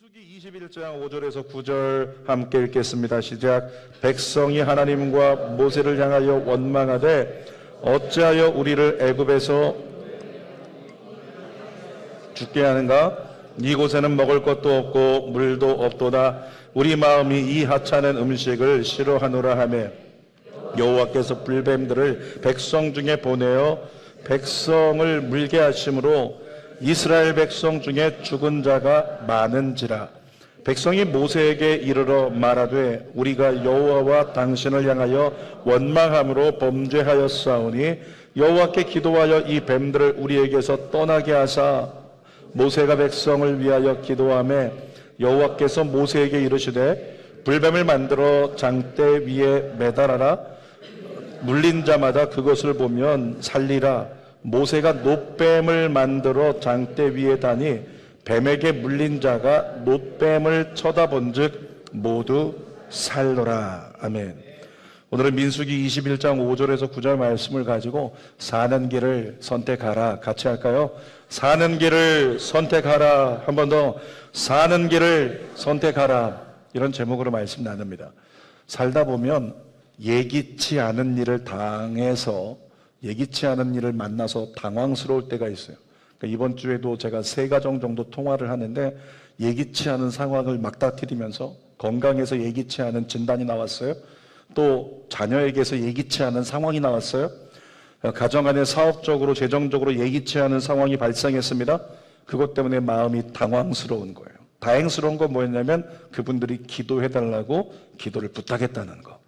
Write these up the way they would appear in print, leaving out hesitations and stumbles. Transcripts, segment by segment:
민수기 21장 5절에서 9절 함께 읽겠습니다. 시작. 백성이 하나님과 모세를 향하여 원망하되 어찌하여 우리를 애굽에서 죽게 하는가? 이곳에는 먹을 것도 없고 물도 없도다. 우리 마음이 이 하찮은 음식을 싫어하노라 하며 여호와께서 불뱀들을 백성 중에 보내어 백성을 물게 하심으로 이스라엘 백성 중에 죽은 자가 많은지라. 백성이 모세에게 이르러 말하되 우리가 여호와와 당신을 향하여 원망함으로 범죄하였사오니 여호와께 기도하여 이 뱀들을 우리에게서 떠나게 하사. 모세가 백성을 위하여 기도하매 여호와께서 모세에게 이르시되 불뱀을 만들어 장대 위에 매달아라. 물린 자마다 그것을 보면 살리라. 모세가 놋뱀을 만들어 장대 위에 다니 뱀에게 물린 자가 놋뱀을 쳐다본즉 모두 살더라. 아멘. 오늘은 민수기 21장 5절에서 9절 말씀을 가지고 사는 길을 선택하라 같이 할까요? 사는 길을 선택하라. 한 번 더. 사는 길을 선택하라. 이런 제목으로 말씀 나눕니다. 살다 보면 예기치 않은 일을 당해서 예기치 않은 일을 만나서 당황스러울 때가 있어요. 그러니까 이번 주에도 제가 3가정 정도 통화를 하는데 예기치 않은 상황을 막다트리면서 건강에서 예기치 않은 진단이 나왔어요. 또 자녀에게서 예기치 않은 상황이 나왔어요. 가정 안에 사업적으로 재정적으로 예기치 않은 상황이 발생했습니다. 그것 때문에 마음이 당황스러운 거예요. 다행스러운 건 뭐였냐면 그분들이 기도해달라고 기도를 부탁했다는 거.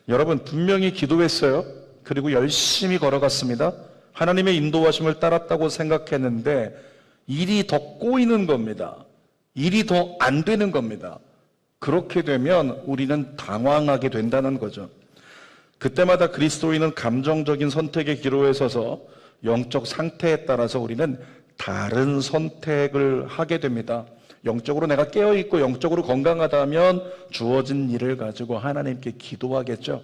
여러분 분명히 기도했어요. 그리고 열심히 걸어갔습니다. 하나님의 인도하심을 따랐다고 생각했는데 일이 더 꼬이는 겁니다. 일이 더 안 되는 겁니다. 그렇게 되면 우리는 당황하게 된다는 거죠. 그때마다 그리스도인은 감정적인 선택의 기로에 서서 영적 상태에 따라서 우리는 다른 선택을 하게 됩니다. 영적으로 내가 깨어있고 영적으로 건강하다면 주어진 일을 가지고 하나님께 기도하겠죠.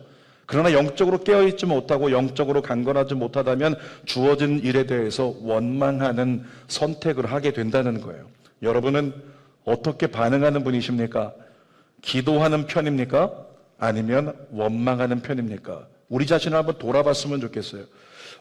그러나 영적으로 깨어있지 못하고 영적으로 강건하지 못하다면 주어진 일에 대해서 원망하는 선택을 하게 된다는 거예요. 여러분은 어떻게 반응하는 분이십니까? 기도하는 편입니까? 아니면 원망하는 편입니까? 우리 자신을 한번 돌아봤으면 좋겠어요.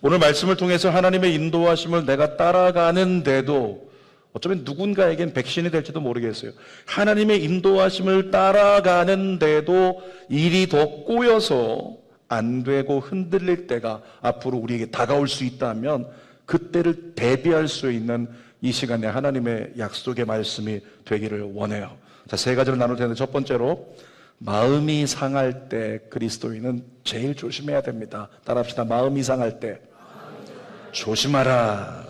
오늘 말씀을 통해서 하나님의 인도하심을 내가 따라가는데도 어쩌면 누군가에겐 백신이 될지도 모르겠어요. 하나님의 인도하심을 따라가는데도 일이 더 꼬여서 안 되고 흔들릴 때가 앞으로 우리에게 다가올 수 있다면 그때를 대비할 수 있는 이 시간에 하나님의 약속의 말씀이 되기를 원해요. 자, 3가지를 나눌 텐데 첫 번째로 마음이 상할 때 그리스도인은 제일 조심해야 됩니다. 따라합시다. 마음이 상할 때 조심하라.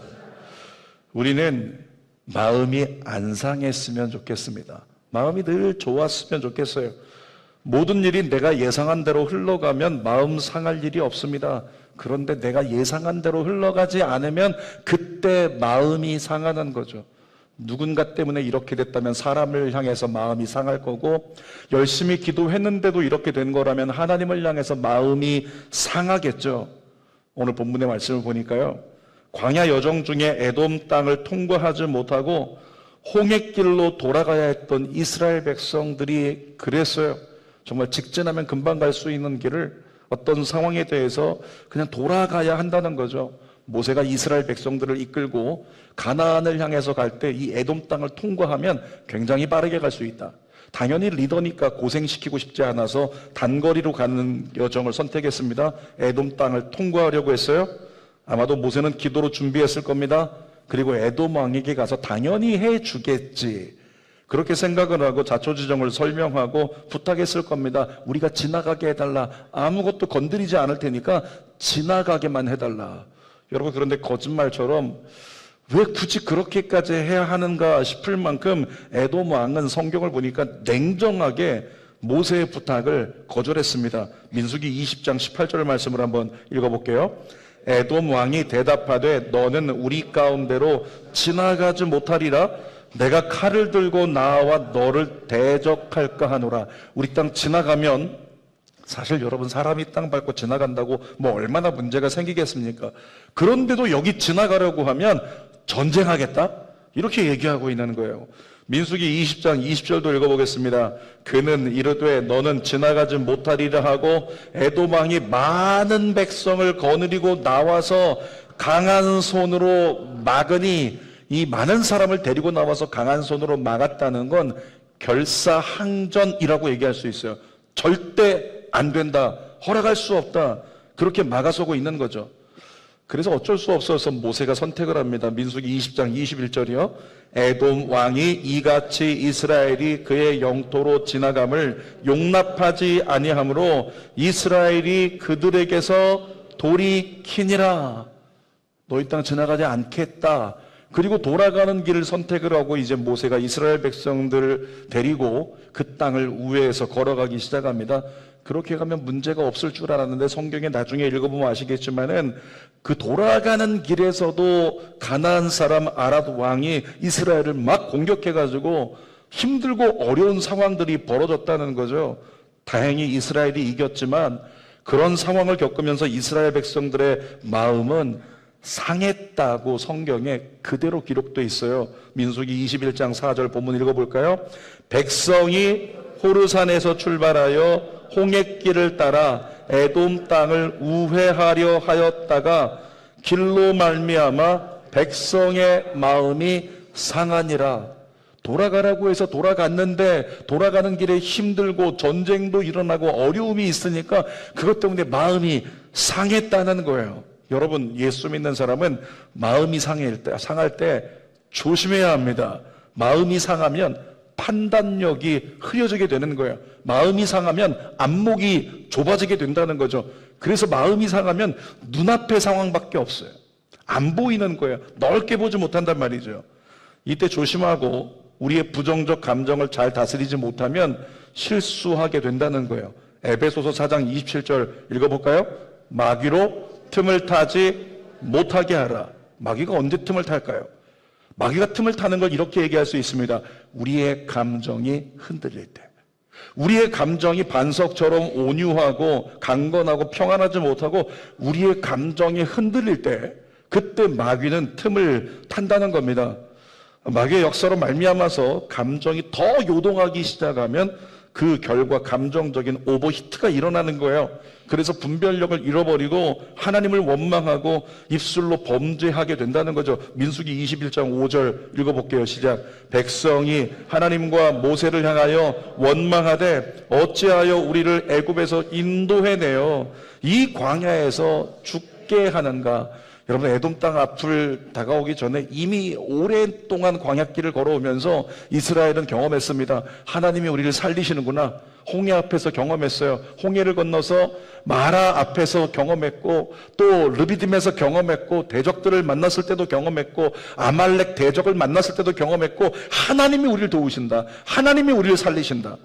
우리는 마음이 안 상했으면 좋겠습니다. 마음이 늘 좋았으면 좋겠어요. 모든 일이 내가 예상한 대로 흘러가면 마음 상할 일이 없습니다. 그런데 내가 예상한 대로 흘러가지 않으면 그때 마음이 상하는 거죠. 누군가 때문에 이렇게 됐다면 사람을 향해서 마음이 상할 거고, 열심히 기도했는데도 이렇게 된 거라면 하나님을 향해서 마음이 상하겠죠. 오늘 본문의 말씀을 보니까요, 광야 여정 중에 에돔 땅을 통과하지 못하고 홍해길로 돌아가야 했던 이스라엘 백성들이 그랬어요. 정말 직진하면 금방 갈 수 있는 길을 어떤 상황에 대해서 그냥 돌아가야 한다는 거죠. 모세가 이스라엘 백성들을 이끌고 가나안을 향해서 갈 때 이 에돔 땅을 통과하면 굉장히 빠르게 갈 수 있다. 당연히 리더니까 고생시키고 싶지 않아서 단거리로 가는 여정을 선택했습니다. 에돔 땅을 통과하려고 했어요. 아마도 모세는 기도로 준비했을 겁니다. 그리고 에돔 왕에게 가서 당연히 해주겠지. 그렇게 생각을 하고 자초지종을 설명하고 부탁했을 겁니다. 우리가 지나가게 해달라. 아무것도 건드리지 않을 테니까 지나가게만 해달라. 여러분, 그런데 거짓말처럼 왜 굳이 그렇게까지 해야 하는가 싶을 만큼 에돔 왕은 성경을 보니까 냉정하게 모세의 부탁을 거절했습니다. 민수기 20장 18절 말씀을 한번 읽어볼게요. 에돔 왕이 대답하되 너는 우리 가운데로 지나가지 못하리라. 내가 칼을 들고 나와 너를 대적할까 하노라. 우리 땅 지나가면 사실 여러분 사람이 땅 밟고 지나간다고 뭐 얼마나 문제가 생기겠습니까? 그런데도 여기 지나가려고 하면 전쟁하겠다? 이렇게 얘기하고 있는 거예요. 민수기 20장 20절도 읽어보겠습니다. 그는 이르되 너는 지나가지 못하리라 하고 에돔 왕이 많은 백성을 거느리고 나와서 강한 손으로 막으니, 이 많은 사람을 데리고 나와서 강한 손으로 막았다는 건 결사항전이라고 얘기할 수 있어요. 절대 안 된다, 허락할 수 없다, 그렇게 막아서고 있는 거죠. 그래서 어쩔 수 없어서 모세가 선택을 합니다. 민수기 20장 21절이요. 에돔 왕이 이같이 이스라엘이 그의 영토로 지나감을 용납하지 아니하므로 이스라엘이 그들에게서 돌이키니라. 너희 땅 지나가지 않겠다. 그리고 돌아가는 길을 선택을 하고 이제 모세가 이스라엘 백성들을 데리고 그 땅을 우회해서 걸어가기 시작합니다. 그렇게 가면 문제가 없을 줄 알았는데 성경에 나중에 읽어보면 아시겠지만은 그 돌아가는 길에서도 가나안 사람 아랏 왕이 이스라엘을 막 공격해가지고 힘들고 어려운 상황들이 벌어졌다는 거죠. 다행히 이스라엘이 이겼지만 그런 상황을 겪으면서 이스라엘 백성들의 마음은 상했다고 성경에 그대로 기록되어 있어요. 민수기 21장 4절 본문 읽어볼까요? 백성이 호르산에서 출발하여 홍해길을 따라 에돔 땅을 우회하려 하였다가 길로 말미암아 백성의 마음이 상하니라. 돌아가라고 해서 돌아갔는데 돌아가는 길에 힘들고 전쟁도 일어나고 어려움이 있으니까 그것 때문에 마음이 상했다는 거예요. 여러분, 예수 믿는 사람은 마음이 상할 때 조심해야 합니다. 마음이 상하면 판단력이 흐려지게 되는 거예요. 마음이 상하면 안목이 좁아지게 된다는 거죠. 그래서 마음이 상하면 눈앞의 상황밖에 없어요. 안 보이는 거예요. 넓게 보지 못한단 말이죠. 이때 조심하고 우리의 부정적 감정을 잘 다스리지 못하면 실수하게 된다는 거예요. 에베소서 4장 27절 읽어볼까요? 마귀로 틈을 타지 못하게 하라. 마귀가 언제 틈을 탈까요? 마귀가 틈을 타는 걸 이렇게 얘기할 수 있습니다. 우리의 감정이 흔들릴 때, 우리의 감정이 반석처럼 온유하고 강건하고 평안하지 못하고 우리의 감정이 흔들릴 때, 그때 마귀는 틈을 탄다는 겁니다. 마귀의 역사로 말미암아서 감정이 더 요동하기 시작하면 그 결과 감정적인 오버히트가 일어나는 거예요. 그래서 분별력을 잃어버리고 하나님을 원망하고 입술로 범죄하게 된다는 거죠. 민수기 21장 5절 읽어볼게요. 시작. 백성이 하나님과 모세를 향하여 원망하되 어찌하여 우리를 애굽에서 인도해내어 이 광야에서 죽게 하는가. 여러분, 에돔 땅 앞을 다가오기 전에 이미 오랫동안 광야길을 걸어오면서 이스라엘은 경험했습니다. 하나님이 우리를 살리시는구나. 홍해 앞에서 경험했어요. 홍해를 건너서 마라 앞에서 경험했고, 또 르비딤에서 경험했고, 대적들을 만났을 때도 경험했고, 아말렉 대적을 만났을 때도 경험했고, 하나님이 우리를 도우신다. 하나님이 우리를 살리신다.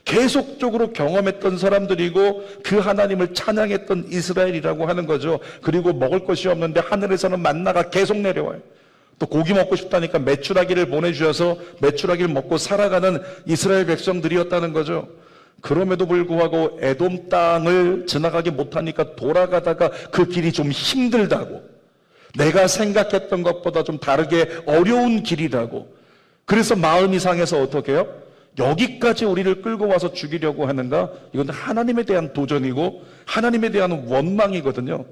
계속적으로 경험했던 사람들이고 그 하나님을 찬양했던 이스라엘이라고 하는 거죠. 그리고 먹을 것이 없는데 하늘에서는 만나가 계속 내려와요. 또 고기 먹고 싶다니까 메추라기를 보내주셔서 메추라기를 먹고 살아가는 이스라엘 백성들이었다는 거죠. 그럼에도 불구하고 에돔 땅을 지나가지 못하니까 돌아가다가 그 길이 좀 힘들다고, 내가 생각했던 것보다 좀 다르게 어려운 길이라고, 그래서 마음이 상해서 어떻게 해요? 여기까지 우리를 끌고 와서 죽이려고 하는가? 이건 하나님에 대한 도전이고 하나님에 대한 원망이거든요.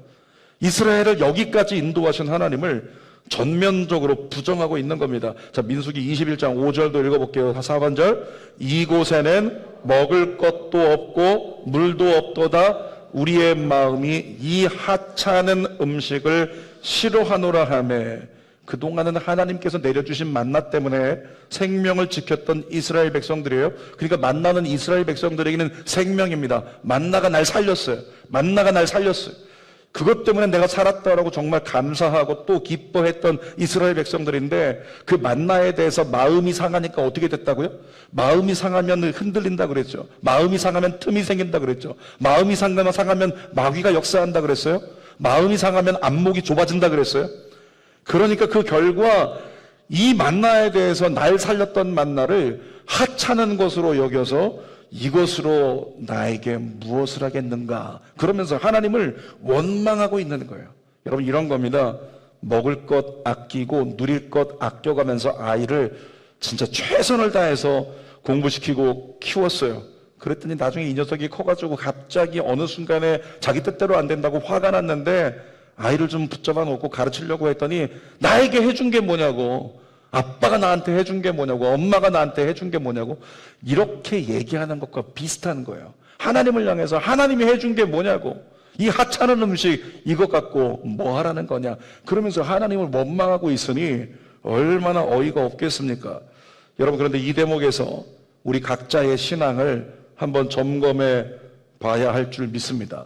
이스라엘을 여기까지 인도하신 하나님을 전면적으로 부정하고 있는 겁니다. 자, 민수기 21장 5절도 읽어볼게요. 4반절. 이곳에는 먹을 것도 없고 물도 없도다. 우리의 마음이 이 하찮은 음식을 싫어하노라 하매. 그동안은 하나님께서 내려주신 만나 때문에 생명을 지켰던 이스라엘 백성들이에요. 그러니까 만나는 이스라엘 백성들에게는 생명입니다. 만나가 날 살렸어요. 만나가 날 살렸어요. 그것 때문에 내가 살았다라고 정말 감사하고 또 기뻐했던 이스라엘 백성들인데, 그 만나에 대해서 마음이 상하니까 어떻게 됐다고요? 마음이 상하면 흔들린다 그랬죠. 마음이 상하면 틈이 생긴다 그랬죠. 마음이 상하면 마귀가 역사한다 그랬어요. 마음이 상하면 안목이 좁아진다 그랬어요. 그러니까 그 결과 이 만나에 대해서 날 살렸던 만나를 하찮은 것으로 여겨서 이것으로 나에게 무엇을 하겠는가, 그러면서 하나님을 원망하고 있는 거예요. 여러분, 이런 겁니다. 먹을 것 아끼고 누릴 것 아껴가면서 아이를 진짜 최선을 다해서 공부시키고 키웠어요. 그랬더니 나중에 이 녀석이 커가지고 갑자기 어느 순간에 자기 뜻대로 안 된다고 화가 났는데 아이를 좀 붙잡아 놓고 가르치려고 했더니 나에게 해준 게 뭐냐고, 아빠가 나한테 해준 게 뭐냐고, 엄마가 나한테 해준 게 뭐냐고, 이렇게 얘기하는 것과 비슷한 거예요. 하나님을 향해서 하나님이 해준 게 뭐냐고, 이 하찮은 음식 이것 갖고 뭐 하라는 거냐, 그러면서 하나님을 원망하고 있으니 얼마나 어이가 없겠습니까? 여러분, 그런데 이 대목에서 우리 각자의 신앙을 한번 점검해 봐야 할 줄 믿습니다.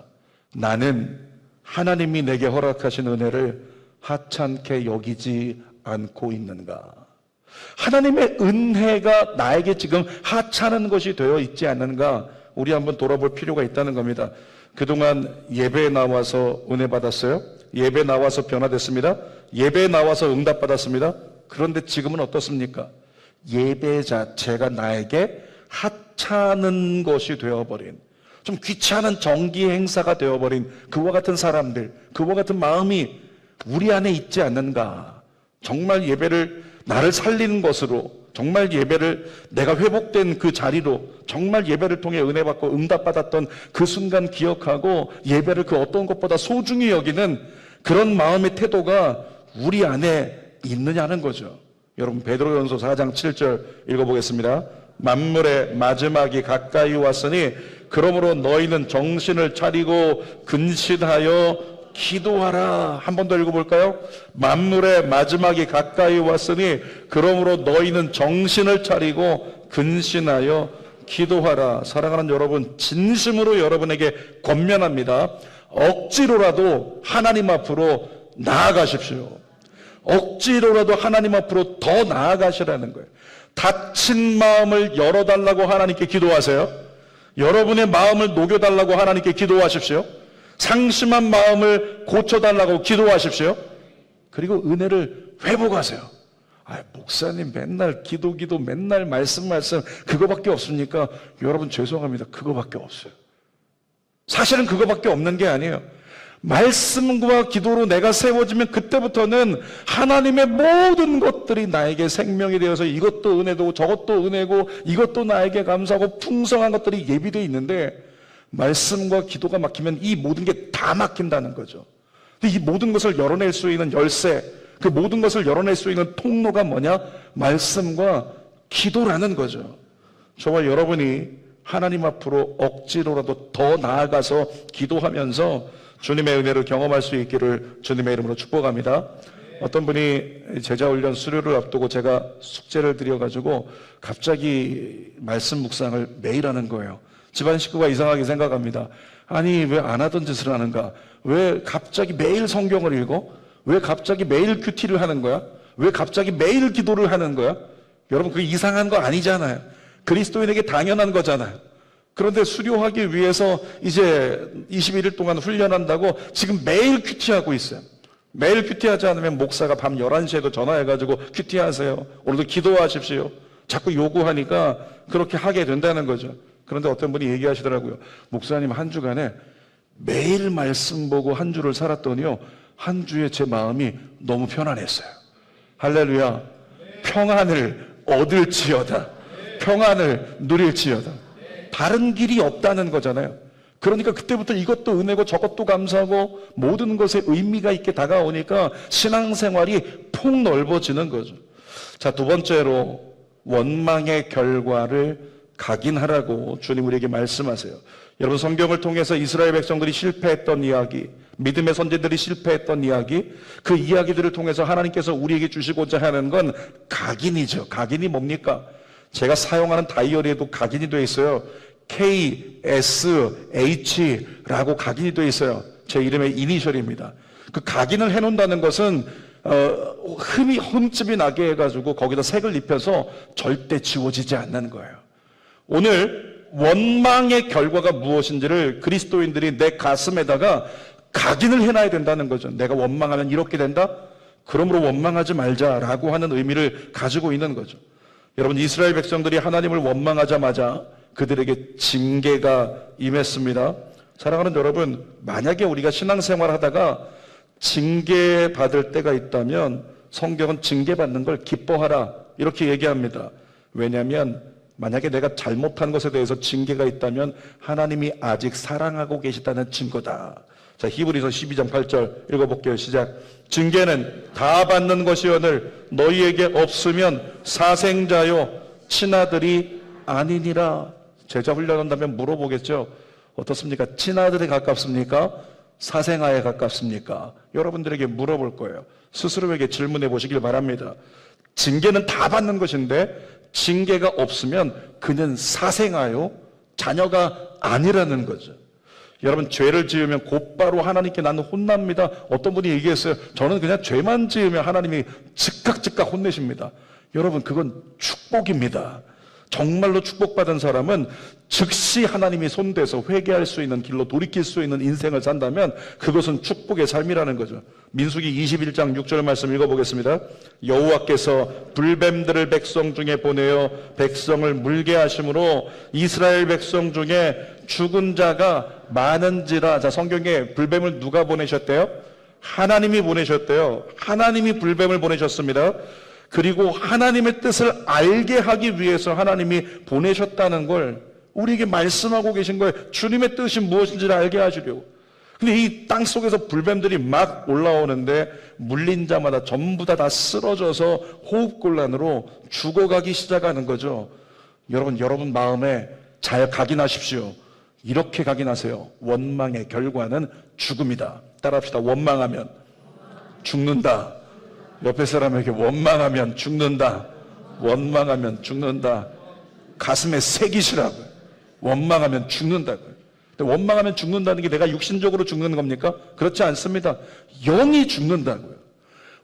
나는 하나님이 내게 허락하신 은혜를 하찮게 여기지 않고 있는가? 하나님의 은혜가 나에게 지금 하찮은 것이 되어 있지 않는가? 우리 한번 돌아볼 필요가 있다는 겁니다. 그동안 예배에 나와서 은혜 받았어요? 예배에 나와서 변화됐습니다? 예배에 나와서 응답 받았습니다? 그런데 지금은 어떻습니까? 예배 자체가 나에게 하찮은 것이 되어버린, 좀 귀찮은 정기 행사가 되어버린 그와 같은 사람들, 그와 같은 마음이 우리 안에 있지 않는가? 정말 예배를 나를 살리는 것으로, 정말 예배를 내가 회복된 그 자리로, 정말 예배를 통해 은혜 받고 응답받았던 그 순간 기억하고 예배를 그 어떤 것보다 소중히 여기는 그런 마음의 태도가 우리 안에 있느냐는 거죠. 여러분, 베드로전서 4장 7절 읽어보겠습니다. 만물의 마지막이 가까이 왔으니 그러므로 너희는 정신을 차리고 근신하여 기도하라. 한 번 더 읽어볼까요? 만물의 마지막이 가까이 왔으니 그러므로 너희는 정신을 차리고 근신하여 기도하라. 사랑하는 여러분, 진심으로 여러분에게 권면합니다. 억지로라도 하나님 앞으로 나아가십시오. 억지로라도 하나님 앞으로 더 나아가시라는 거예요. 닫힌 마음을 열어달라고 하나님께 기도하세요. 여러분의 마음을 녹여달라고 하나님께 기도하십시오. 상심한 마음을 고쳐달라고 기도하십시오. 그리고 은혜를 회복하세요. 목사님 맨날 기도 맨날 말씀 그거밖에 없습니까? 여러분, 죄송합니다. 그거밖에 없어요. 사실은 그거밖에 없는 게 아니에요. 말씀과 기도로 내가 세워지면 그때부터는 하나님의 모든 것들이 나에게 생명이 되어서 이것도 은혜고 저것도 은혜고 이것도 나에게 감사하고 풍성한 것들이 예비되어 있는데, 말씀과 기도가 막히면 이 모든 게 다 막힌다는 거죠. 근데 이 모든 것을 열어낼 수 있는 열쇠, 그 모든 것을 열어낼 수 있는 통로가 뭐냐? 말씀과 기도라는 거죠. 저와 여러분이 하나님 앞으로 억지로라도 더 나아가서 기도하면서 주님의 은혜를 경험할 수 있기를 주님의 이름으로 축복합니다. 어떤 분이 제자훈련 수료를 앞두고 제가 숙제를 드려가지고 갑자기 말씀 묵상을 매일 하는 거예요. 집안 식구가 이상하게 생각합니다. 아니, 왜 안 하던 짓을 하는가? 왜 갑자기 매일 성경을 읽어? 왜 갑자기 매일 큐티를 하는 거야? 왜 갑자기 매일 기도를 하는 거야? 여러분, 그게 이상한 거 아니잖아요. 그리스도인에게 당연한 거잖아요. 그런데 수료하기 위해서 이제 21일 동안 훈련한다고 지금 매일 큐티하고 있어요. 매일 큐티하지 않으면 목사가 밤 11시에도 전화해가지고 큐티하세요. 오늘도 기도하십시오. 자꾸 요구하니까 그렇게 하게 된다는 거죠. 그런데 어떤 분이 얘기하시더라고요. 목사님, 한 주간에 매일 말씀 보고 한 주를 살았더니요, 한 주에 제 마음이 너무 편안했어요. 할렐루야. 평안을 얻을지어다. 평안을 누릴지어다. 다른 길이 없다는 거잖아요. 그러니까 그때부터 이것도 은혜고 저것도 감사하고 모든 것에 의미가 있게 다가오니까 신앙생활이 폭 넓어지는 거죠. 자, 두 번째로 원망의 결과를 각인하라고 주님 우리에게 말씀하세요. 여러분, 성경을 통해서 이스라엘 백성들이 실패했던 이야기, 믿음의 선지들이 실패했던 이야기, 그 이야기들을 통해서 하나님께서 우리에게 주시고자 하는 건 각인이죠. 각인이 뭡니까? 제가 사용하는 다이어리에도 각인이 되어 있어요. KSH라고 각인이 되어 있어요. 제 이름의 이니셜입니다. 그 각인을 해놓는다는 것은 흠집이 나게 해가지고 거기다 색을 입혀서 절대 지워지지 않는 거예요. 오늘 원망의 결과가 무엇인지를 그리스도인들이 내 가슴에다가 각인을 해놔야 된다는 거죠. 내가 원망하면 이렇게 된다? 그러므로 원망하지 말자라고 하는 의미를 가지고 있는 거죠. 여러분, 이스라엘 백성들이 하나님을 원망하자마자 그들에게 징계가 임했습니다. 사랑하는 여러분, 만약에 우리가 신앙생활 하다가 징계받을 때가 있다면 성경은 징계받는 걸 기뻐하라 이렇게 얘기합니다. 왜냐하면 만약에 내가 잘못한 것에 대해서 징계가 있다면 하나님이 아직 사랑하고 계시다는 증거다. 자, 히브리서 12장 8절 읽어볼게요. 시작. 징계는 다 받는 것이오늘 너희에게 없으면 사생자요 친아들이 아니니라. 제자 훈련한다면 물어보겠죠. 어떻습니까? 친아들에 가깝습니까? 사생아에 가깝습니까? 여러분들에게 물어볼 거예요. 스스로에게 질문해 보시길 바랍니다. 징계는 다 받는 것인데 징계가 없으면 그는 사생아요 자녀가 아니라는 거죠. 여러분, 죄를 지으면 곧바로 하나님께 나는 혼납니다. 어떤 분이 얘기했어요. 저는 그냥 죄만 지으면 하나님이 즉각 혼내십니다. 여러분, 그건 축복입니다. 정말로 축복받은 사람은 즉시 하나님이 손대서 회개할 수 있는 길로 돌이킬 수 있는 인생을 산다면 그것은 축복의 삶이라는 거죠. 민수기 21장 6절 말씀 읽어보겠습니다. 여호와께서 불뱀들을 백성 중에 보내어 백성을 물게 하심으로 이스라엘 백성 중에 죽은 자가 많은지라. 자, 성경에 불뱀을 누가 보내셨대요? 하나님이 보내셨대요. 하나님이 불뱀을 보내셨습니다. 그리고 하나님의 뜻을 알게 하기 위해서 하나님이 보내셨다는 걸 우리에게 말씀하고 계신 거예요. 주님의 뜻이 무엇인지를 알게 하시려고. 근데 이 땅 속에서 불뱀들이 막 올라오는데 물린 자마다 전부 다 쓰러져서 호흡곤란으로 죽어가기 시작하는 거죠. 여러분 마음에 잘 각인하십시오. 이렇게 각인하세요. 원망의 결과는 죽음이다. 따라합시다. 원망하면 죽는다. 옆에 사람에게 원망하면 죽는다. 원망하면 죽는다. 가슴에 새기시라고요. 원망하면 죽는다고요. 근데 원망하면 죽는다는 게 내가 육신적으로 죽는 겁니까? 그렇지 않습니다. 영이 죽는다고요.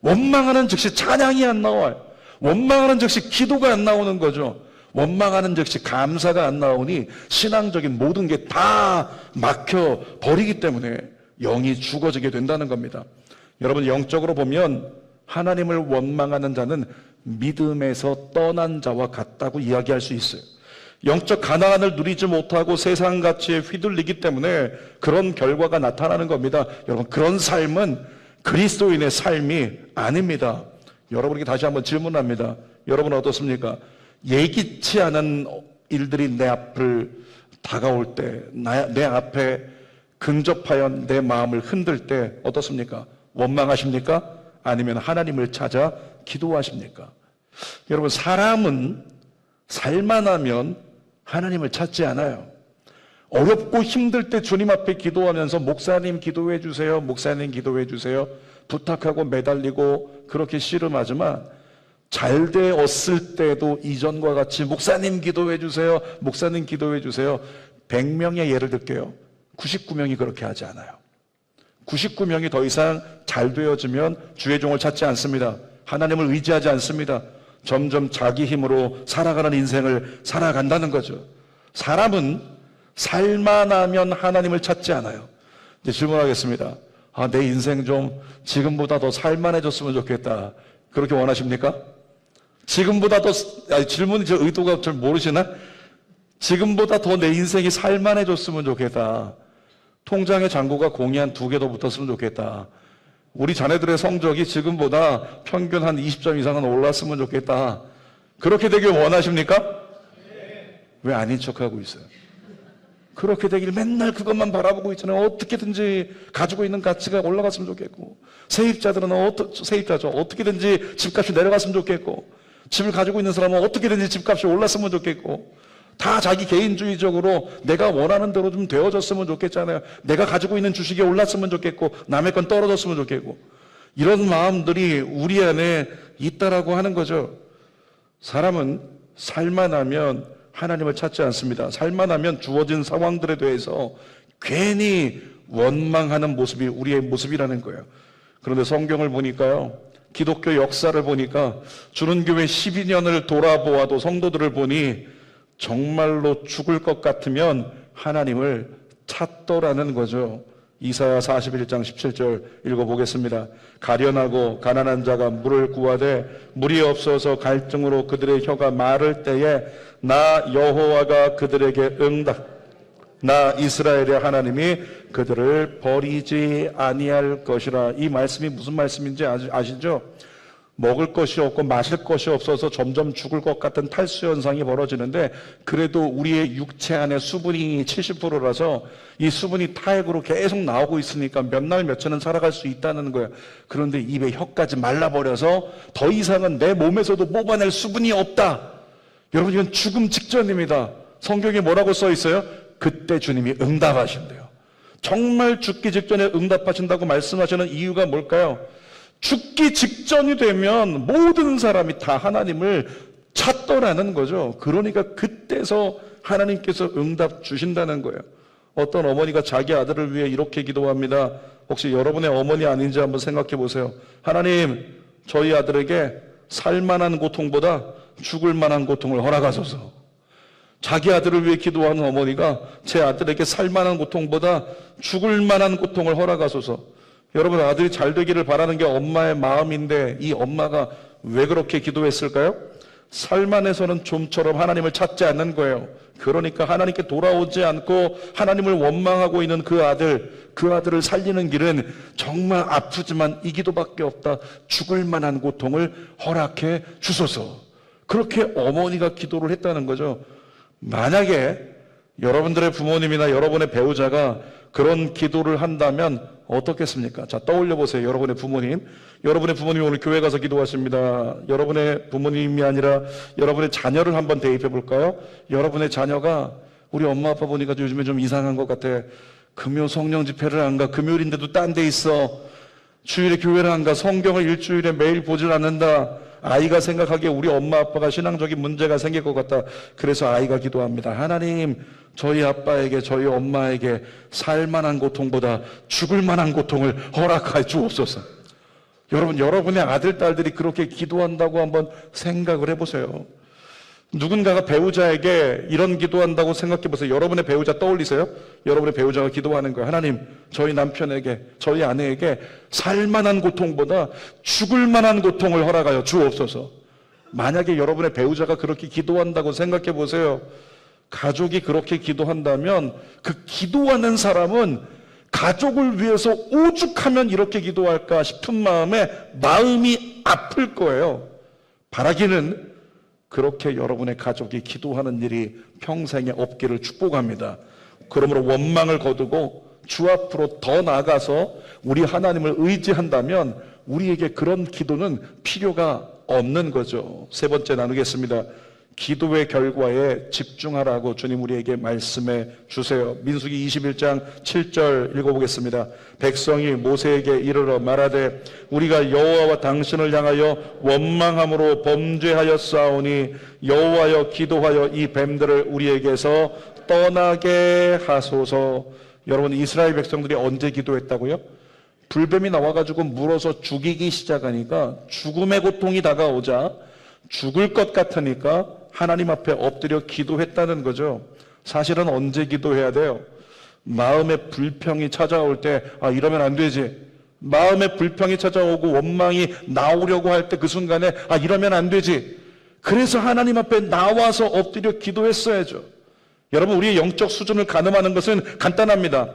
원망하는 즉시 찬양이 안 나와요. 원망하는 즉시 기도가 안 나오는 거죠. 원망하는 즉시 감사가 안 나오니 신앙적인 모든 게 다 막혀 버리기 때문에 영이 죽어지게 된다는 겁니다. 여러분, 영적으로 보면 하나님을 원망하는 자는 믿음에서 떠난 자와 같다고 이야기할 수 있어요. 영적 가나안을 누리지 못하고 세상 가치에 휘둘리기 때문에 그런 결과가 나타나는 겁니다. 여러분, 그런 삶은 그리스도인의 삶이 아닙니다. 여러분에게 다시 한번 질문합니다. 여러분 어떻습니까? 예기치 않은 일들이 내 앞을 다가올 때, 내 앞에 근접하여 내 마음을 흔들 때 어떻습니까? 원망하십니까? 아니면 하나님을 찾아 기도하십니까? 여러분, 사람은 살만하면 하나님을 찾지 않아요. 어렵고 힘들 때 주님 앞에 기도하면서 목사님 기도해 주세요, 목사님 기도해 주세요 부탁하고 매달리고 그렇게 씨름하지만 잘 되었을 때도 이전과 같이 목사님 기도해 주세요, 목사님 기도해 주세요 100명의 예를 들게요. 99명이 그렇게 하지 않아요. 99명이 더 이상 잘 되어지면 주의 종을 찾지 않습니다. 하나님을 의지하지 않습니다. 점점 자기 힘으로 살아가는 인생을 살아간다는 거죠. 사람은 살만하면 하나님을 찾지 않아요. 이제 질문하겠습니다. 내 인생 좀 지금보다 더 살만해졌으면 좋겠다. 그렇게 원하십니까? 지금보다 더, 질문이 저 의도가 좀 모르시나? 지금보다 더 내 인생이 살만해졌으면 좋겠다. 통장에 잔고가 공이 한 2개 더 붙었으면 좋겠다. 우리 자네들의 성적이 지금보다 평균 한 20점 이상은 올랐으면 좋겠다. 그렇게 되길 원하십니까? 왜 아닌 척하고 있어요? 그렇게 되길 맨날 그것만 바라보고 있잖아요. 어떻게든지 가지고 있는 가치가 올라갔으면 좋겠고, 세입자들은 세입자죠. 어떻게든지 집값이 내려갔으면 좋겠고, 집을 가지고 있는 사람은 어떻게든지 집값이 올랐으면 좋겠고, 다 자기 개인주의적으로 내가 원하는 대로 좀 되어졌으면 좋겠잖아요. 내가 가지고 있는 주식이 올랐으면 좋겠고 남의 건 떨어졌으면 좋겠고, 이런 마음들이 우리 안에 있다라고 하는 거죠. 사람은 살만하면 하나님을 찾지 않습니다. 살만하면 주어진 상황들에 대해서 괜히 원망하는 모습이 우리의 모습이라는 거예요. 그런데 성경을 보니까요, 기독교 역사를 보니까 주는 교회 12년을 돌아보아도 성도들을 보니 정말로 죽을 것 같으면 하나님을 찾더라는 거죠. 이사야 41장 17절 읽어보겠습니다. 가련하고 가난한 자가 물을 구하되 물이 없어서 갈증으로 그들의 혀가 마를 때에 나 여호와가 그들에게 나 이스라엘의 하나님이 그들을 버리지 아니할 것이라. 이 말씀이 무슨 말씀인지 아시죠? 먹을 것이 없고 마실 것이 없어서 점점 죽을 것 같은 탈수 현상이 벌어지는데, 그래도 우리의 육체 안에 수분이 70%라서 이 수분이 타액으로 계속 나오고 있으니까 몇 날 며칠은 살아갈 수 있다는 거예요. 그런데 입에 혀까지 말라버려서 더 이상은 내 몸에서도 뽑아낼 수분이 없다. 여러분, 이건 죽음 직전입니다. 성경에 뭐라고 써 있어요? 그때 주님이 응답하신대요. 정말 죽기 직전에 응답하신다고 말씀하시는 이유가 뭘까요? 죽기 직전이 되면 모든 사람이 다 하나님을 찾더라는 거죠. 그러니까 그때서 하나님께서 응답 주신다는 거예요. 어떤 어머니가 자기 아들을 위해 이렇게 기도합니다. 혹시 여러분의 어머니 아닌지 한번 생각해 보세요. 하나님, 저희 아들에게 살만한 고통보다 죽을 만한 고통을 허락하소서. 자기 아들을 위해 기도하는 어머니가 제 아들에게 살만한 고통보다 죽을 만한 고통을 허락하소서. 여러분, 아들이 잘 되기를 바라는 게 엄마의 마음인데 이 엄마가 왜 그렇게 기도했을까요? 살만해서는 좀처럼 하나님을 찾지 않는 거예요. 그러니까 하나님께 돌아오지 않고 하나님을 원망하고 있는 그 아들을 살리는 길은 정말 아프지만 이 기도밖에 없다. 죽을 만한 고통을 허락해 주소서. 그렇게 어머니가 기도를 했다는 거죠. 만약에 여러분들의 부모님이나 여러분의 배우자가 그런 기도를 한다면 어떻겠습니까? 자, 떠올려 보세요. 여러분의 부모님. 여러분의 부모님이 오늘 교회 가서 기도하십니다. 여러분의 부모님이 아니라 여러분의 자녀를 한번 대입해 볼까요? 여러분의 자녀가 우리 엄마 아빠 보니까 요즘에 좀 이상한 것 같아. 금요 성령 집회를 안 가. 금요일인데도 딴 데 있어. 주일에 교회를 안 가. 성경을 일주일에 매일 보질 않는다. 아이가 생각하기에 우리 엄마 아빠가 신앙적인 문제가 생길 것 같다. 그래서 아이가 기도합니다. 하나님, 저희 아빠에게 저희 엄마에게 살만한 고통보다 죽을 만한 고통을 허락하여 주옵소서. 여러분, 여러분의 아들 딸들이 그렇게 기도한다고 한번 생각을 해보세요. 누군가가 배우자에게 이런 기도한다고 생각해 보세요. 여러분의 배우자 떠올리세요. 여러분의 배우자가 기도하는 거예요. 하나님, 저희 남편에게, 저희 아내에게 살만한 고통보다 죽을 만한 고통을 허락하여 주옵소서. 만약에 여러분의 배우자가 그렇게 기도한다고 생각해 보세요. 가족이 그렇게 기도한다면 그 기도하는 사람은 가족을 위해서 오죽하면 이렇게 기도할까 싶은 마음이 아플 거예요. 바라기는 그렇게 여러분의 가족이 기도하는 일이 평생에 없기를 축복합니다. 그러므로 원망을 거두고 주 앞으로 더 나아가서 우리 하나님을 의지한다면 우리에게 그런 기도는 필요가 없는 거죠. 세 번째 나누겠습니다. 기도의 결과에 집중하라고 주님 우리에게 말씀해 주세요. 민수기 21장 7절 읽어보겠습니다. 백성이 모세에게 이르러 말하되 우리가 여호와와 당신을 향하여 원망함으로 범죄하였사오니 여호와여 기도하여 이 뱀들을 우리에게서 떠나게 하소서. 여러분, 이스라엘 백성들이 언제 기도했다고요? 불뱀이 나와가지고 물어서 죽이기 시작하니까 죽음의 고통이 다가오자 죽을 것 같으니까 하나님 앞에 엎드려 기도했다는 거죠. 사실은 언제 기도해야 돼요? 마음에 불평이 찾아올 때, 이러면 안 되지. 마음에 불평이 찾아오고 원망이 나오려고 할 때 그 순간에, 이러면 안 되지. 그래서 하나님 앞에 나와서 엎드려 기도했어야죠. 여러분, 우리의 영적 수준을 가늠하는 것은 간단합니다.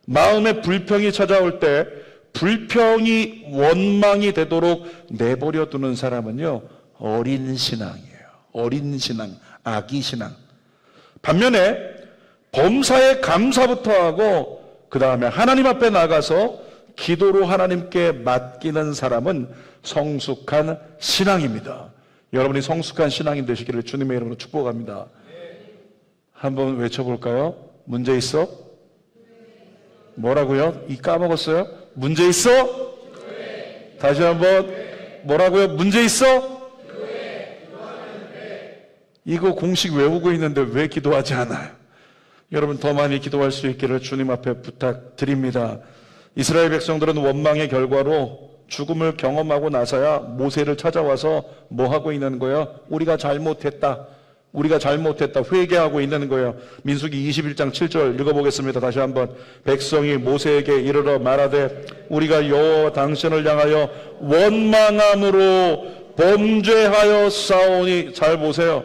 마음에 불평이 찾아올 때 불평이 원망이 되도록 내버려 두는 사람은요, 어린 신앙이에요. 어린 신앙, 아기 신앙. 반면에 범사에 감사부터 하고 그 다음에 하나님 앞에 나가서 기도로 하나님께 맡기는 사람은 성숙한 신앙입니다. 여러분이 성숙한 신앙이 되시기를 주님의 이름으로 축복합니다. 한번 외쳐볼까요? 문제 있어? 뭐라고요? 까먹었어요? 문제 있어? 다시 한번 뭐라고요? 문제 있어? 이거 공식 외우고 있는데 왜 기도하지 않아요? 여러분, 더 많이 기도할 수 있기를 주님 앞에 부탁드립니다. 이스라엘 백성들은 원망의 결과로 죽음을 경험하고 나서야 모세를 찾아와서 뭐 하고 있는 거예요? 우리가 잘못했다. 회개하고 있는 거예요. 민수기 21장 7절 읽어보겠습니다. 다시 한번. 백성이 모세에게 이르러 말하되 우리가 여호와 당신을 향하여 원망함으로 범죄하였사오니. 잘 보세요.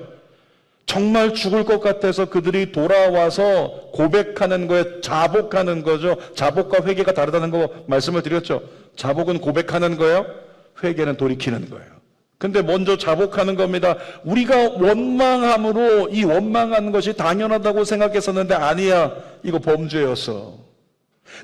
정말 죽을 것 같아서 그들이 돌아와서 고백하는 거에 자복하는 거죠. 자복과 회개가 다르다는 거 말씀을 드렸죠. 자복은 고백하는 거예요. 회개는 돌이키는 거예요. 근데 먼저 자복하는 겁니다. 우리가 원망함으로 이 원망하는 것이 당연하다고 생각했었는데 아니야. 이거 범죄였어.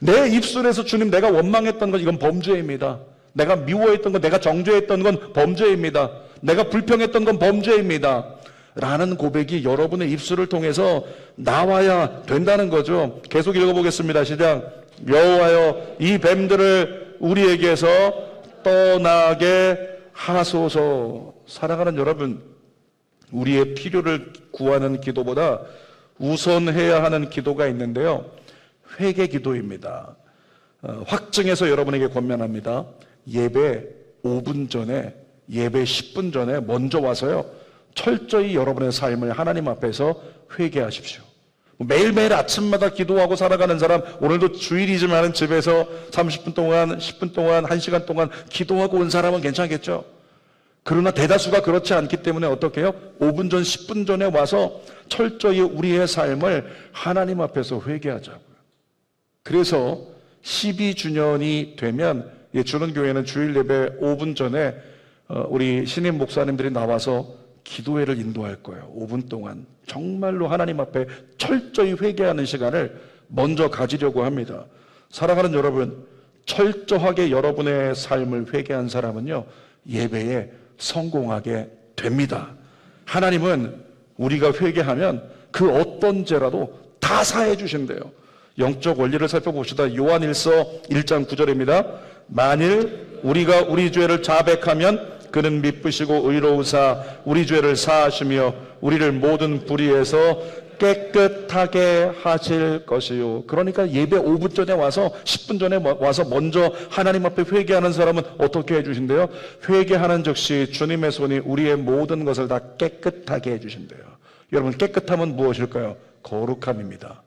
내 입술에서 주님 내가 원망했던 건 이건 범죄입니다. 내가 미워했던 건, 내가 정죄했던 건 범죄입니다. 내가 불평했던 건 범죄입니다. 라는 고백이 여러분의 입술을 통해서 나와야 된다는 거죠. 계속 읽어보겠습니다. 시작. 여호와여 이 뱀들을 우리에게서 떠나게 하소서. 사랑하는 여러분, 우리의 필요를 구하는 기도보다 우선해야 하는 기도가 있는데요. 회개 기도입니다. 확증해서 여러분에게 권면합니다. 예배 5분 전에, 예배 10분 전에 먼저 와서요, 철저히 여러분의 삶을 하나님 앞에서 회개하십시오. 매일매일 아침마다 기도하고 살아가는 사람, 오늘도 주일이지만 집에서 30분 동안, 10분 동안, 1시간 동안 기도하고 온 사람은 괜찮겠죠? 그러나 대다수가 그렇지 않기 때문에 어떻게 해요? 5분 전, 10분 전에 와서 철저히 우리의 삶을 하나님 앞에서 회개하자고요. 그래서 12주년이 되면 주는 교회는 주일 예배 5분 전에 우리 신임 목사님들이 나와서 기도회를 인도할 거예요. 5분 동안 정말로 하나님 앞에 철저히 회개하는 시간을 먼저 가지려고 합니다. 사랑하는 여러분, 철저하게 여러분의 삶을 회개한 사람은요, 예배에 성공하게 됩니다. 하나님은 우리가 회개하면 그 어떤 죄라도 다 사해 주신대요. 영적 원리를 살펴봅시다. 요한일서 1장 9절입니다. 만일 우리가 우리 죄를 자백하면 그는 미쁘시고 의로우사 우리 죄를 사하시며 우리를 모든 불의에서 깨끗하게 하실 것이요. 그러니까 예배 5분 전에 와서 10분 전에 와서 먼저 하나님 앞에 회개하는 사람은 어떻게 해주신대요? 회개하는 즉시 주님의 손이 우리의 모든 것을 다 깨끗하게 해주신대요. 여러분, 깨끗함은 무엇일까요? 거룩함입니다.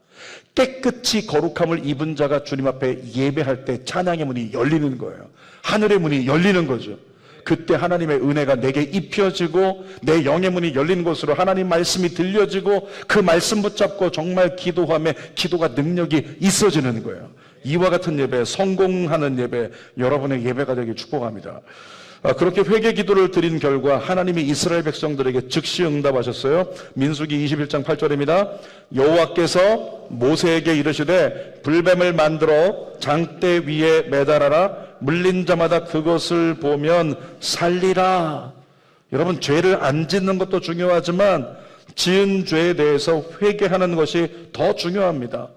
깨끗이 거룩함을 입은 자가 주님 앞에 예배할 때 찬양의 문이 열리는 거예요. 하늘의 문이 열리는 거죠. 그때 하나님의 은혜가 내게 입혀지고 내 영의 문이 열린 곳으로 하나님 말씀이 들려지고 그 말씀 붙잡고 정말 기도함에 기도가 능력이 있어지는 거예요. 이와 같은 예배, 성공하는 예배, 여러분의 예배가 되길 축복합니다. 그렇게 회개 기도를 드린 결과 하나님이 이스라엘 백성들에게 즉시 응답하셨어요. 민수기 21장 8절입니다. 여호와께서 모세에게 이르시되 불뱀을 만들어 장대 위에 매달아라. 물린 자마다 그것을 보면 살리라. 여러분, 죄를 안 짓는 것도 중요하지만 지은 죄에 대해서 회개하는 것이 더 중요합니다.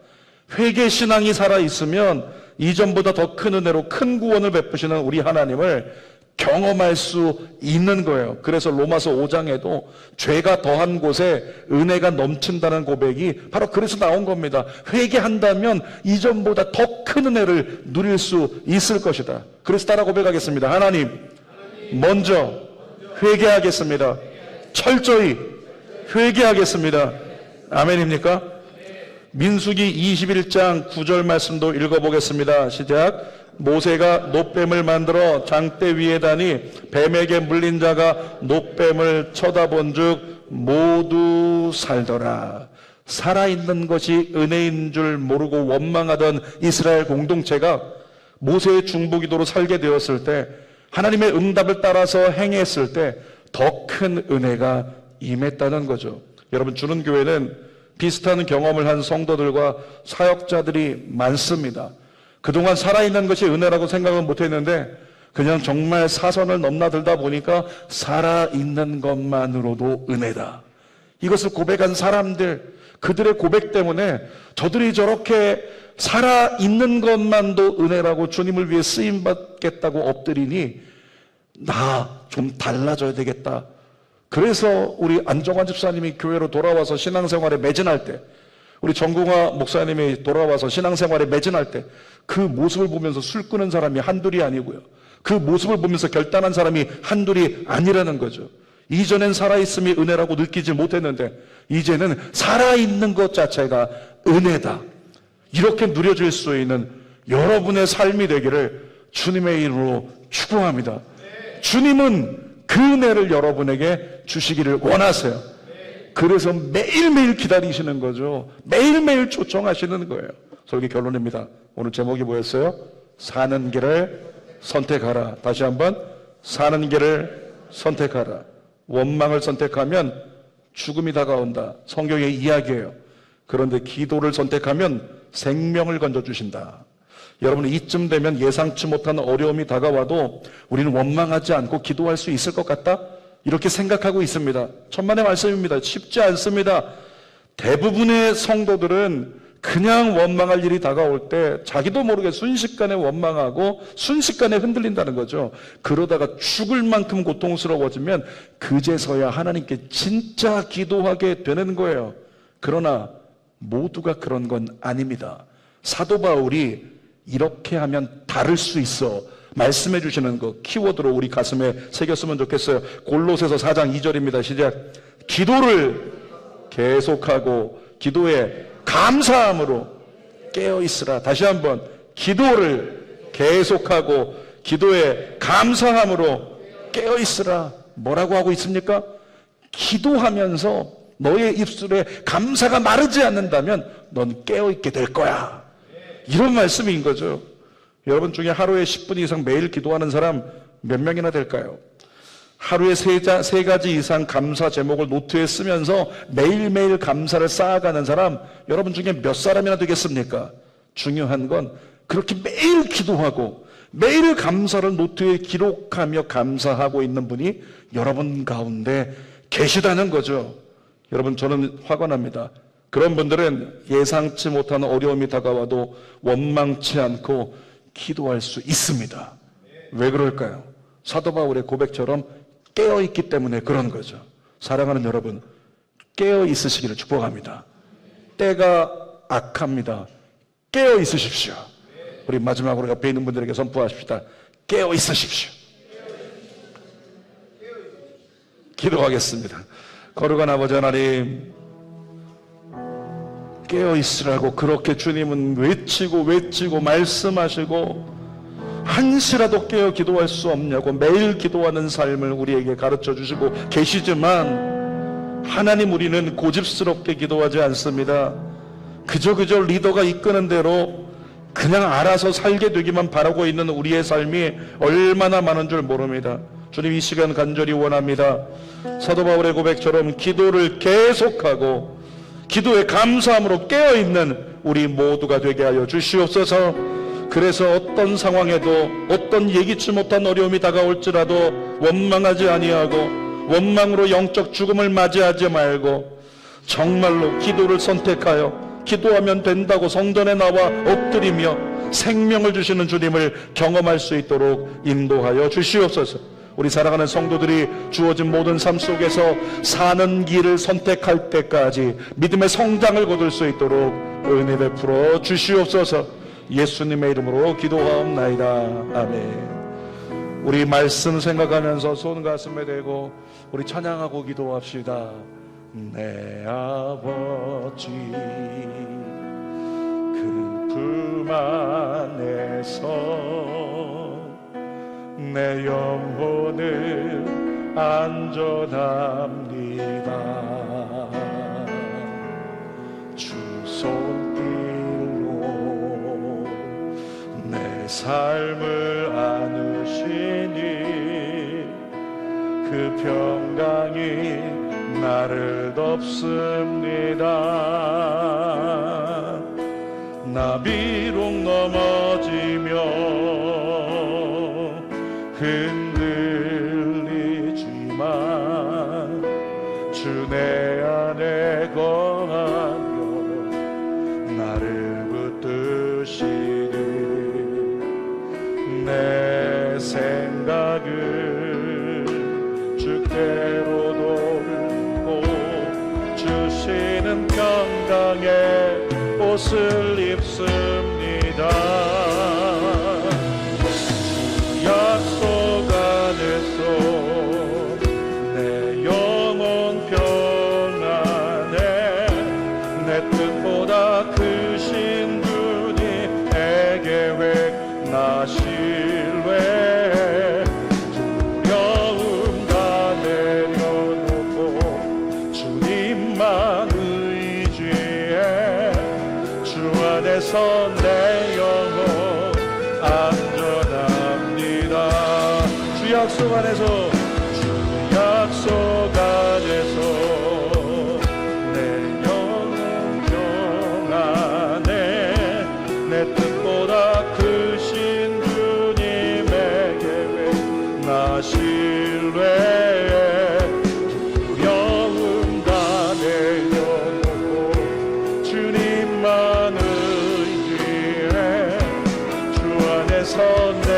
회개 신앙이 살아있으면 이전보다 더 큰 은혜로 큰 구원을 베푸시는 우리 하나님을 경험할 수 있는 거예요. 그래서 로마서 5장에도 죄가 더한 곳에 은혜가 넘친다는 고백이 바로 그래서 나온 겁니다. 회개한다면 이전보다 더 큰 은혜를 누릴 수 있을 것이다. 그래서 따라 고백하겠습니다. 하나님, 먼저 회개하겠습니다. 철저히 회개하겠습니다. 아멘입니까? 민수기 21장 9절 말씀도 읽어보겠습니다. 시작. 모세가 놋뱀을 만들어 장대 위에 다니 뱀에게 물린 자가 놋뱀을 쳐다본 즉 모두 살더라. 살아있는 것이 은혜인 줄 모르고 원망하던 이스라엘 공동체가 모세의 중보기도로 살게 되었을 때, 하나님의 응답을 따라서 행했을 때 더 큰 은혜가 임했다는 거죠. 여러분, 주는 교회는 비슷한 경험을 한 성도들과 사역자들이 많습니다. 그동안 살아있는 것이 은혜라고 생각은 못했는데 그냥 정말 사선을 넘나들다 보니까 살아있는 것만으로도 은혜다. 이것을 고백한 사람들, 그들의 고백 때문에 저들이 저렇게 살아있는 것만도 은혜라고 주님을 위해 쓰임받겠다고 엎드리니 나 좀 달라져야 되겠다. 그래서 우리 안정환 집사님이 교회로 돌아와서 신앙생활에 매진할 때, 우리 정궁화 목사님이 돌아와서 신앙생활에 매진할 때 그 모습을 보면서 술 끊은 사람이 한둘이 아니고요, 그 모습을 보면서 결단한 사람이 한둘이 아니라는 거죠. 이전엔 살아있음이 은혜라고 느끼지 못했는데 이제는 살아있는 것 자체가 은혜다. 이렇게 누려질 수 있는 여러분의 삶이 되기를 주님의 이름으로 축복합니다. 주님은 그 은혜를 여러분에게 주시기를 원하세요. 그래서 매일매일 기다리시는 거죠. 매일매일 초청하시는 거예요. 설교 결론입니다. 오늘 제목이 뭐였어요? 사는 길을 선택하라. 다시 한번, 사는 길을 선택하라. 원망을 선택하면 죽음이 다가온다. 성경의 이야기예요. 그런데 기도를 선택하면 생명을 건져주신다. 여러분, 이쯤 되면 예상치 못한 어려움이 다가와도 우리는 원망하지 않고 기도할 수 있을 것 같다? 이렇게 생각하고 있습니다. 천만의 말씀입니다. 쉽지 않습니다. 대부분의 성도들은 그냥 원망할 일이 다가올 때 자기도 모르게 순식간에 원망하고 순식간에 흔들린다는 거죠. 그러다가 죽을 만큼 고통스러워지면 그제서야 하나님께 진짜 기도하게 되는 거예요. 그러나 모두가 그런 건 아닙니다. 사도 바울이 이렇게 하면 다를 수 있어 말씀해 주시는 거 키워드로 우리 가슴에 새겼으면 좋겠어요. 골로새서 4장 2절입니다. 시작. 기도를 계속하고 기도에 감사함으로 깨어 있으라. 다시 한번, 기도를 계속하고 기도에 감사함으로 깨어 있으라. 뭐라고 하고 있습니까? 기도하면서 너의 입술에 감사가 마르지 않는다면 넌 깨어 있게 될 거야. 이런 말씀인 거죠. 여러분 중에 하루에 10분 이상 매일 기도하는 사람 몇 명이나 될까요? 하루에 세 가지 이상 감사 제목을 노트에 쓰면서 매일매일 감사를 쌓아가는 사람 여러분 중에 몇 사람이나 되겠습니까? 중요한 건 그렇게 매일 기도하고 매일 감사를 노트에 기록하며 감사하고 있는 분이 여러분 가운데 계시다는 거죠. 여러분, 저는 화가 납니다. 그런 분들은 예상치 못한 어려움이 다가와도 원망치 않고 기도할 수 있습니다. 왜 그럴까요? 사도 바울의 고백처럼 깨어있기 때문에 그런 거죠. 사랑하는 여러분, 깨어 있으시기를 축복합니다. 때가 악합니다. 깨어 있으십시오. 우리 마지막으로 옆에 있는 분들에게 선포하십시다. 깨어 있으십시오. 기도하겠습니다. 거룩한 아버지 하나님, 깨어 있으라고 그렇게 주님은 외치고 말씀하시고 한시라도 깨어 기도할 수 없냐고 매일 기도하는 삶을 우리에게 가르쳐 주시고 계시지만 하나님, 우리는 고집스럽게 기도하지 않습니다. 그저 리더가 이끄는 대로 그냥 알아서 살게 되기만 바라고 있는 우리의 삶이 얼마나 많은 줄 모릅니다. 주님, 이 시간 간절히 원합니다. 사도 바울의 고백처럼 기도를 계속하고 기도에 감사함으로 깨어있는 우리 모두가 되게 하여 주시옵소서. 그래서 어떤 상황에도 어떤 예기치 못한 어려움이 다가올지라도 원망하지 아니하고 원망으로 영적 죽음을 맞이하지 말고 정말로 기도를 선택하여 기도하면 된다고 성전에 나와 엎드리며 생명을 주시는 주님을 경험할 수 있도록 인도하여 주시옵소서. 우리 사랑하는 성도들이 주어진 모든 삶 속에서 사는 길을 선택할 때까지 믿음의 성장을 거둘 수 있도록 은혜 베풀어 주시옵소서. 예수님의 이름으로 기도하옵나이다. 아멘. 우리 말씀 생각하면서 손 가슴에 대고 우리 찬양하고 기도합시다. 내 아버지 그 품 안에서 내 영혼을 안전합니다. 주 손길로 내 삶을 안으시니 그 평강이 나를 덮습니다. 나 비록 넘어지며 흔들리지만 주 내 안에 거하며 나를 붙드시니 내 생각을 주께로 돌고 주시는 평강의 옷을 입습니다. 약속 안에서 내 영혼 평안에 내 뜻보다 크신 분이 내 계획 나 신뢰 두려움 다 내려놓고 주님만 안에서 내 영혼 안전합니다. 주 약속 안에서 주 약속 안에서 내 영혼 평안해. 내 뜻보다 크신 주님의 계획 나 신뢰해. 두려움 다 내려놓고 주님만 의지해. 주 안에서 내